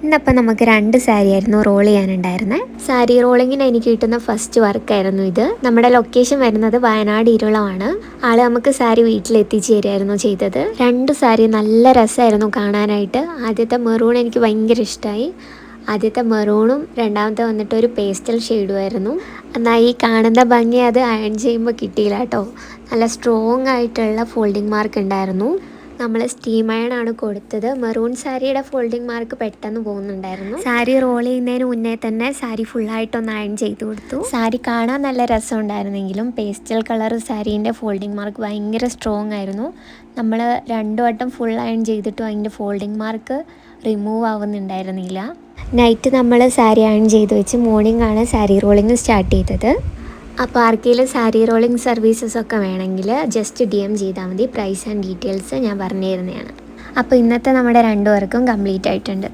ഇന്നപ്പോൾ നമുക്ക് 2 സാരി ആയിരുന്നു റോൾ ചെയ്യാനുണ്ടായിരുന്നത്. സാരി റോളിങ്ങിന് എനിക്ക് കിട്ടുന്ന ഫസ്റ്റ് വർക്കായിരുന്നു ഇത്. നമ്മുടെ ലൊക്കേഷൻ വരുന്നത് വയനാട് ഇരുളമാണ്. ആള് നമുക്ക് സാരി വീട്ടിലെത്തിച്ച് തരുമായിരുന്നു ചെയ്തത്. 2 സാരി നല്ല രസമായിരുന്നു കാണാനായിട്ട്. ആദ്യത്തെ മെറൂൺ എനിക്ക് ഭയങ്കര ഇഷ്ടമായി. ആദ്യത്തെ മെറൂണും രണ്ടാമത്തെ വന്നിട്ട് ഒരു പേസ്റ്റൽ ഷെയ്ഡുമായിരുന്നു. എന്നാൽ ഈ കാണുന്ന ഭംഗി അത് അയൺ ചെയ്യുമ്പോൾ കിട്ടിയില്ല കേട്ടോ. നല്ല സ്ട്രോങ് ആയിട്ടുള്ള ഫോൾഡിങ് മാർക്ക് ഉണ്ടായിരുന്നു. നമ്മൾ സ്റ്റീം അയണാണ് കൊടുത്തത്. മെറൂൺ സാരിയുടെ ഫോൾഡിങ് മാർക്ക് പെട്ടെന്ന് പോകുന്നുണ്ടായിരുന്നു. സാരി റോൾ ചെയ്യുന്നതിന് മുന്നേ തന്നെ സാരി ഫുള്ളായിട്ടൊന്ന് അയൺ ചെയ്ത് കൊടുത്തു. സാരി കാണാൻ നല്ല രസം ഉണ്ടായിരുന്നെങ്കിലും പേസ്റ്റൽ കളർ സാരീൻ്റെ ഫോൾഡിങ് മാർക്ക് ഭയങ്കര സ്ട്രോങ് ആയിരുന്നു. നമ്മൾ 2 വട്ടം ഫുൾ അയൺ ചെയ്തിട്ടും അതിൻ്റെ ഫോൾഡിങ് മാർക്ക് റിമൂവ് ആവുന്നുണ്ടായിരുന്നില്ല. നൈറ്റ് നമ്മൾ സാരി അയൺ ചെയ്ത് വെച്ച് മോർണിംഗ് ആണ് സാരി റോളിങ് സ്റ്റാർട്ട് ചെയ്തത്. അപ്പോൾ ആർക്കെങ്കിലും സാരി റോളിങ് സർവീസസ് ഒക്കെ വേണമെങ്കിൽ ജസ്റ്റ് DM ചെയ്താൽ മതി. പ്രൈസ് ആൻഡ് ഡീറ്റെയിൽസ് ഞാൻ പറഞ്ഞു തരുന്നതാണ്. അപ്പോൾ ഇന്നത്തെ നമ്മുടെ 2 വർക്കും കംപ്ലീറ്റ് ആയിട്ടുണ്ട്.